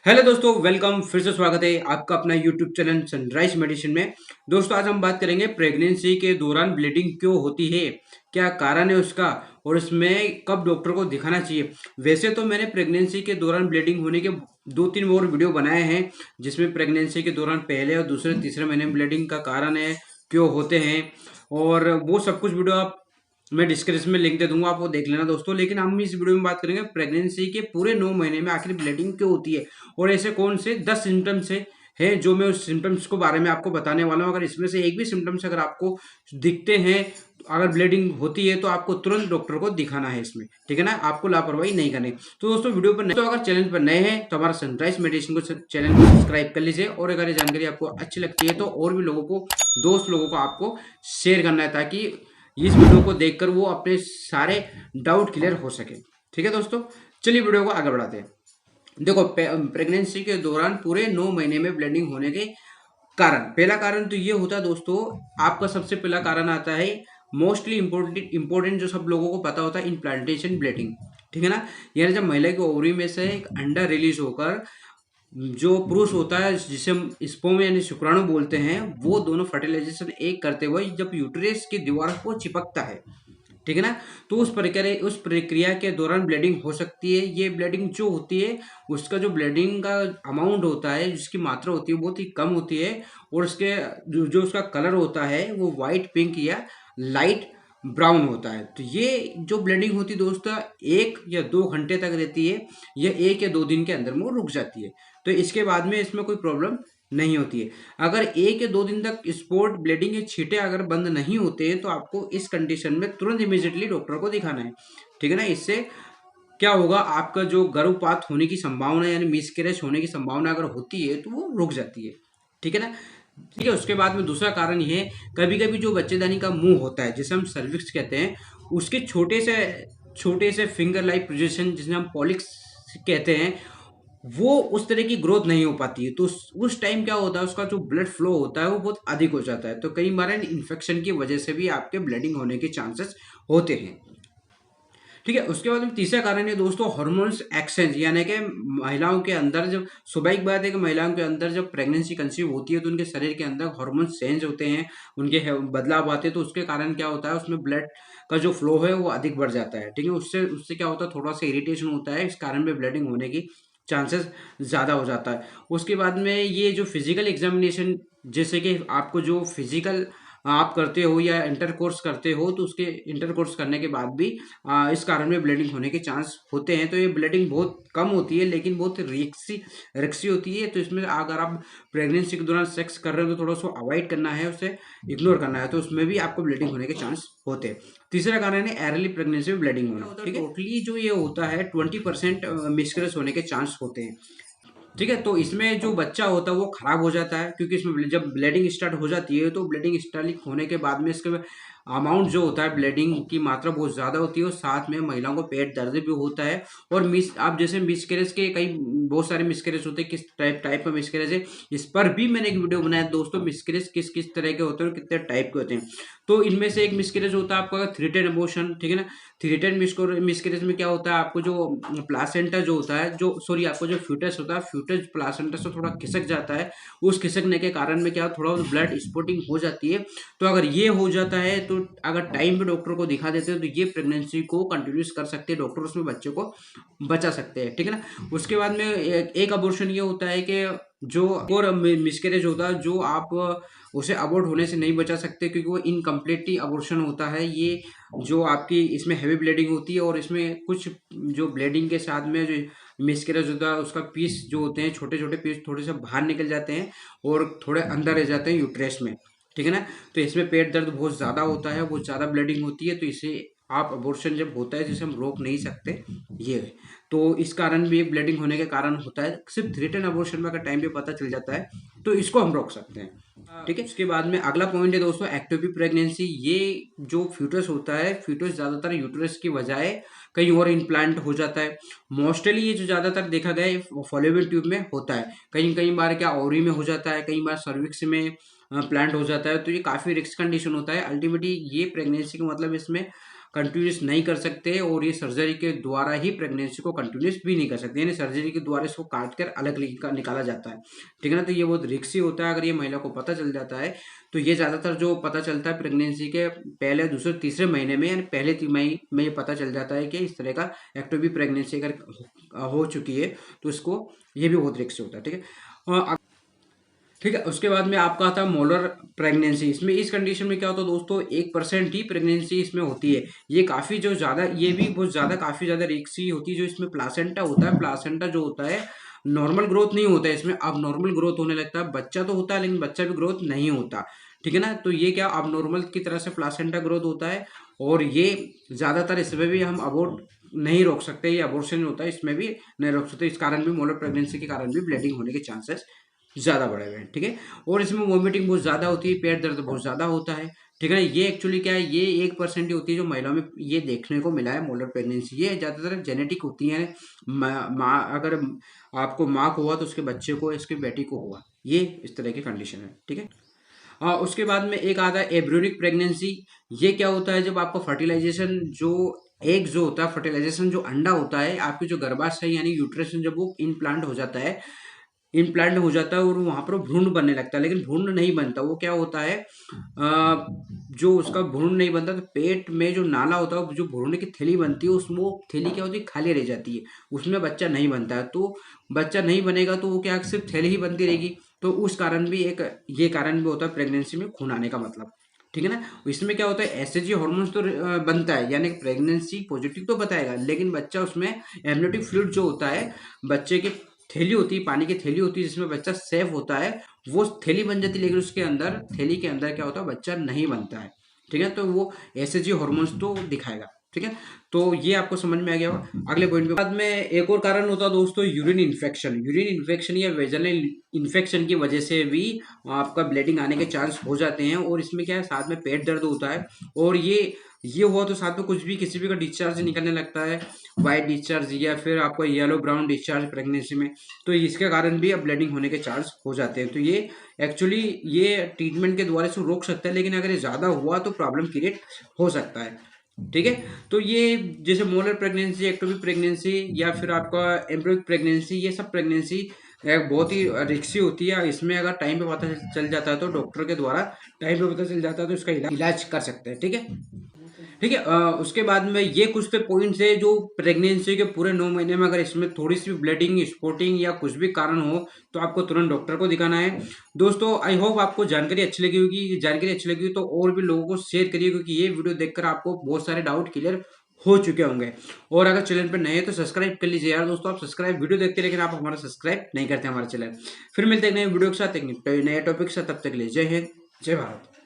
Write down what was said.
Hello दोस्तों, welcome. फिर से स्वागत है आपका अपना यूट्यूब चैनल सनराइज मेडिसिन में। दोस्तों, आज हम बात करेंगे प्रेगनेंसी के दौरान ब्लीडिंग क्यों होती है, क्या कारण है उसका, और इसमें कब डॉक्टर को दिखाना चाहिए। वैसे तो मैंने प्रेगनेंसी के दौरान ब्लीडिंग होने के दो तीन और वीडियो बनाए हैं, जिसमें प्रेगनेंसी के दौरान पहले और दूसरे तीसरे महीने में ब्लीडिंग का कारण है, क्यों होते हैं, और वो सब कुछ वीडियो आप मैं डिस्क्रिप्शन में लिंक दे दूंगा, आप वो देख लेना दोस्तों। लेकिन हम इस वीडियो में बात करेंगे प्रेगनेंसी के पूरे 9 महीने में आखिर ब्लीडिंग क्यों होती है, और ऐसे कौन से 10 सिम्टम्स हैं जो मैं उस सिम्टम्स को बारे में आपको बताने वाला हूं। अगर इसमें से एक भी सिम्टम्स अगर आपको दिखते हैं, अगर ब्लीडिंग होती है, तो आपको तुरंत डॉक्टर को दिखाना है इसमें, ठीक है ना। आपको लापरवाही नहीं करनी। तो दोस्तों, वीडियो पर तो अगर चैनल पर नए हैं तो हमारा सनराइज मेडिसिन को चैनल को सब्सक्राइब कर लीजिए, और अगर ये जानकारी आपको अच्छी लगती है तो और भी लोगों को, दोस्त लोगों को आपको शेयर करना है, ताकि इस वीडियो को देखकर वो अपने सारे डाउट क्लियर हो सके। ठीक है दोस्तों, चलिए वीडियो को आगे बढ़ाते हैं। देखो, प्रेगनेंसी के दौरान पूरे 9 महीने में ब्लीडिंग होने के कारण, पहला कारण तो ये होता है दोस्तों, आपका सबसे पहला कारण आता है मोस्टली इंपॉर्टेंट जो सब लोगों को पता होता है, इम्प्लांटेशन ब्लीडिंग। ठीक है ना। यानी जब महिला की ओवरी में से एक अंडा रिलीज होकर जो पुरुष होता है, जिसे हम स्पर्म यानी शुक्राणु बोलते हैं, वो दोनों फर्टिलाइजेशन एक करते हुए जब यूट्रस की दीवार को चिपकता है, ठीक है ना, तो उस प्रक्रिया के दौरान ब्लीडिंग हो सकती है। ये ब्लीडिंग जो होती है, उसका जो ब्लीडिंग का अमाउंट होता है, जिसकी मात्रा होती है, बहुत ही कम होती है, और उसके जो उसका कलर होता है वो वाइट, पिंक या लाइट ब्राउन होता है। तो ये जो ब्लीडिंग होती है दोस्तों, 1 या 2 घंटे तक रहती है, या 1 या 2 दिन के अंदर में वो रुक जाती है। तो इसके बाद में इसमें कोई प्रॉब्लम नहीं होती है। अगर 1 या 2 दिन तक स्पॉट ब्लीडिंग के छींटे अगर बंद नहीं होते हैं, तो आपको इस कंडीशन में तुरंत इमीडिएटली डॉक्टर को दिखाना है, ठीक है ना। इससे क्या होगा, आपका जो गर्भपात होने की संभावना यानी मिसकैरेज होने की संभावना अगर होती है, तो वो रुक जाती है, ठीक है ना। ठीक है, उसके बाद में दूसरा कारण ये है, कभी कभी जो बच्चेदानी का मुंह होता है, जिसे हम सर्विक्स कहते हैं, उसके छोटे से फिंगर लाइक पोजीशन, जिसे हम पॉलिक्स कहते हैं, वो उस तरह की ग्रोथ नहीं हो पाती है। तो उस टाइम क्या होता है, उसका जो ब्लड फ्लो होता है वो बहुत अधिक हो जाता है। तो कई बार इन्फेक्शन की वजह से भी आपके ब्लीडिंग होने के चांसेस होते हैं। ठीक है, उसके बाद में तीसरा कारण है दोस्तों, हार्मोन्स एक्सचेंज, यानी कि महिलाओं के अंदर जब, स्वाभाविक बात है कि महिलाओं के अंदर जब प्रेगनेंसी कंसीव होती है, तो उनके शरीर के अंदर हार्मोन्स चेंज होते हैं, उनके बदलाव आते हैं। तो उसके कारण क्या होता है, उसमें ब्लड का जो फ्लो है वो अधिक बढ़ जाता है। ठीक है, उससे उससे क्या होता है, थोड़ा सा इरिटेशन होता है, इस कारण में ब्लीडिंग होने की चांसेस ज़्यादा हो जाता है। उसके बाद में ये जो फिजिकल एग्जामिनेशन, जैसे कि आपको जो फिजिकल आप करते हो या इंटर कोर्स करते हो, तो उसके इंटर कोर्स करने के बाद भी इस कारण में ब्लीडिंग होने के चांस होते हैं। तो ये ब्लीडिंग बहुत कम होती है, लेकिन बहुत रिक्सी होती है। तो इसमें अगर आप प्रेगनेंसी के दौरान सेक्स कर रहे हो, तो थोड़ा सा अवॉइड करना है, उसे इग्नोर करना है, तो उसमें भी आपको ब्लीडिंग होने के चांस होते हैं। तीसरा कारण है अर्ली प्रेगनेंसी में ब्लीडिंग होना। ठीक है, टोटली जो ये होता है 20% मिसकैरेज होने के चांस होते हैं। ठीक है, तो इसमें जो बच्चा होता है वो खराब हो जाता है, क्योंकि इसमें जब ब्लीडिंग स्टार्ट हो जाती है, तो ब्लीडिंग स्टार्ट होने के बाद में इसके अमाउंट जो होता है, ब्लीडिंग की मात्रा बहुत ज़्यादा होती है, और साथ में महिलाओं को पेट दर्द भी होता है। और आप जैसे मिसकैरेज के कई बहुत सारे मिसकैरेज होते हैं, किस टाइप का मिसकैरेज है, इस पर भी मैंने एक वीडियो बनाया दोस्तों, मिसकैरेज किस किस तरह के होते हैं और कितने टाइप के होते हैं। तो इनमें से एक मिसकैरेज होता है आपका थ्री अबॉर्शन, ठीक है ना। थ्री मिसकैरेज में क्या होता है, आपको जो प्लासेंटा जो होता है, जो सॉरी आपको जो फ्यूटस होता है, फ्यूटस प्लासेंटा से थोड़ा खिसक जाता है। उस खिसकने के कारण में क्या, थोड़ा ब्लड स्पॉटिंग हो जाती है। तो अगर ये हो जाता है, तो अगर टाइम पे डॉक्टर को दिखा देते हैं, तो ये प्रेगनेंसी को कंटिन्यूस कर सकते हैं डॉक्टर, उसमें बच्चे को बचा सकते हैं, ठीक है ना। उसके बाद में एक अबॉर्शन ये होता है कि जो और मिसकैरेज होता है, जो आप उसे अबॉर्ट होने से नहीं बचा सकते, क्योंकि वो इनकम्प्लीटली अबॉर्शन होता है। ये जो आपकी इसमें हैवी ब्लीडिंग होती है, और इसमें कुछ जो ब्लीडिंग के साथ में जो मिसकैरेज होता है, उसका पीस जो होते हैं, छोटे छोटे पीस थोड़े से बाहर निकल जाते हैं, और थोड़े अंदर रह जाते हैं यूट्रस में, ठीक है ना। तो इसमें पेट दर्द बहुत ज़्यादा होता है, बहुत ज़्यादा ब्लीडिंग होती है। तो इसे आप अबॉर्शन जब होता है, जिसे हम रोक नहीं सकते, ये है। तो इस कारण भी ब्लीडिंग होने के कारण होता है। सिर्फ थ्रेटन अबॉर्शन में अगर टाइम पे पता चल जाता है, तो इसको हम रोक सकते हैं, ठीक है। उसके बाद में अगला पॉइंट है दोस्तों, एक्टोपिक प्रेगनेंसी। ये जो फ्यूटस होता है, फ्यूटस ज़्यादातर यूट्रस की बजाय कहीं और इम्प्लांट हो जाता है। मोस्टली ये जो ज़्यादातर देखा गया है फॉलोपियन ट्यूब में होता है। कहीं कई बार क्या ओवरी में हो जाता है, कई बार सर्विक्स में प्लांट हो जाता है। तो ये काफ़ी रिस्क कंडीशन होता है। अल्टीमेटली ये प्रेगनेंसी का मतलब इसमें कंटिन्यूस नहीं कर सकते, और ये सर्जरी के द्वारा ही प्रेगनेंसी को कंटिन्यूस भी नहीं कर सकते, यानी सर्जरी के द्वारा इसको काट कर अलग निकाला जाता है, ठीक है ना। तो ये बहुत रिस्की होता है। अगर ये महिला को पता चल जाता है तो ये ज़्यादातर जो पता चलता है प्रेगनेंसी के पहले, दूसरे, तीसरे महीने में, यानी पहले 3 महीने में ये पता चल जाता है कि इस तरह का एक्टोपिक प्रेगनेंसी अगर हो चुकी है तो इसको, ये भी बहुत रिस्क होता है, ठीक है। ठीक है, उसके बाद में आपका आता है मोलर प्रेगनेंसी। इसमें इस कंडीशन में क्या होता है दोस्तों, 1% ही प्रेगनेंसी इसमें होती है। ये काफ़ी जो ज़्यादा, ये भी बहुत ज़्यादा, काफ़ी ज़्यादा रिस्की होती है। जो इसमें प्लासेंटा होता है, प्लासेंटा जो होता है नॉर्मल ग्रोथ नहीं होता है, इसमें अब नॉर्मल ग्रोथ होने लगता है। बच्चा तो होता है लेकिन बच्चा भी ग्रोथ नहीं होता, ठीक है ना। तो ये क्या अब नॉर्मल की तरह से प्लासेंटा ग्रोथ होता है, और ये ज़्यादातर इसमें भी हम अबॉर्ट नहीं रोक सकते, ये अबॉर्शन होता है, इसमें भी नहीं रोक सकते। इस कारण भी, मोलर प्रेगनेंसी के कारण भी ब्लीडिंग होने के चांसेस ज़्यादा बढ़े हुए हैं, ठीक है। और इसमें वॉमिटिंग बहुत ज़्यादा होती है, पेट दर्द बहुत ज़्यादा होता है, ठीक है ना। ये एक्चुअली क्या है, ये 1% ही होती है जो महिलाओं में ये देखने को मिला है मोलर प्रेगनेंसी। ये ज़्यादातर जेनेटिक होती है, माँ अगर आपको माँ को हुआ तो उसके बच्चे को, इसके बेटी को हुआ, ये इस तरह की कंडीशन है, ठीक है। उसके बाद में एक आता है एब्रियोनिक प्रेगनेंसी। ये क्या होता है, जब आपका फर्टिलाइजेशन जो एग जो होता है, फर्टिलाइजेशन जो अंडा होता है आपके जो गर्भाशय यानी यूट्रस में, जब वो इम्प्लांट हो जाता है, और वहां पर भ्रूण बनने लगता है, लेकिन भ्रूण नहीं बनता। वो क्या होता है, जो उसका भ्रूण नहीं बनता तो पेट में जो नाला होता है, जो भ्रूण की थैली बनती है, उसमें वो थैली क्या होती है, खाली रह जाती है, उसमें बच्चा नहीं बनता है। तो बच्चा नहीं बनेगा तो वो क्या, सिर्फ थैली ही बनती रहेगी। तो उस कारण भी एक ये कारण भी होता है प्रेगनेंसी में खून आने का, मतलब, ठीक है ना। इसमें क्या होता है, एसएचजी हार्मोन्स तो बनता है, यानी प्रेगनेंसी पॉजिटिव तो बताएगा, लेकिन बच्चा उसमें एमनियोटिक फ्लूइड जो होता है, बच्चे की थैली होती है, पानी की थैली होती है जिसमें बच्चा सेफ होता है, वो थैली बन जाती है, लेकिन उसके अंदर, थैली के अंदर क्या होता है, बच्चा नहीं बनता है, ठीक है। तो वो एसएचजी हार्मोन्स तो दिखाएगा, ठीक है। तो ये आपको समझ में आ गया होगा। अगले पॉइंट पे बाद में एक और कारण होता है दोस्तों, यूरिन इन्फेक्शन। यूरिन इन्फेक्शन या वेजाइनल इन्फेक्शन की वजह से भी आपका ब्लीडिंग आने के चांस हो जाते हैं। और इसमें क्या है, साथ में पेट दर्द होता है, और ये हुआ तो साथ में कुछ भी, किसी भी का डिस्चार्ज निकलने लगता है, वाइट डिस्चार्ज या फिर आपको येलो ब्राउन डिस्चार्ज प्रेगनेंसी में, तो इसके कारण भी अब ब्लीडिंग होने के चांस हो जाते हैं। तो ये एक्चुअली ये ट्रीटमेंट के द्वारा से रोक सकते हैं, लेकिन अगर ये ज़्यादा हुआ तो प्रॉब्लम क्रिएट हो सकता है, ठीक है। तो ये जैसे मोलर प्रेगनेंसी, एक्टोपिक प्रेगनेंसी या फिर आपका एम्ब्रियोनिक प्रेगनेंसी, ये सब प्रेगनेंसी एक बहुत ही रिस्की होती है। इसमें अगर टाइम पे पता चल जाता है तो डॉक्टर के द्वारा टाइम पे पता चल जाता है तो इसका इलाज कर सकते हैं, ठीक है, ठीक है। उसके बाद में ये कुछ तो पॉइंट्स है जो प्रेगनेंसी के पूरे 9 महीने में अगर इसमें थोड़ी सी ब्लीडिंग, स्पॉटिंग या कुछ भी कारण हो तो आपको तुरंत डॉक्टर को दिखाना है। दोस्तों आई होप आपको जानकारी अच्छी लगी होगी। जानकारी अच्छी लगी तो और भी लोगों को शेयर करिए, क्योंकि ये वीडियो देखकर आपको बहुत सारे डाउट क्लियर हो चुके होंगे। और अगर चैनल पर नए हैं तो सब्सक्राइब कर लीजिए यार दोस्तों। आप सब्सक्राइब वीडियो देखते लेकिन आप हमारा सब्सक्राइब नहीं करते हमारा चैनल। फिर मिलते हैं नए वीडियो के साथ, एक नए टॉपिक के साथ। तब तक के लिए जय हिंद, जय भारत।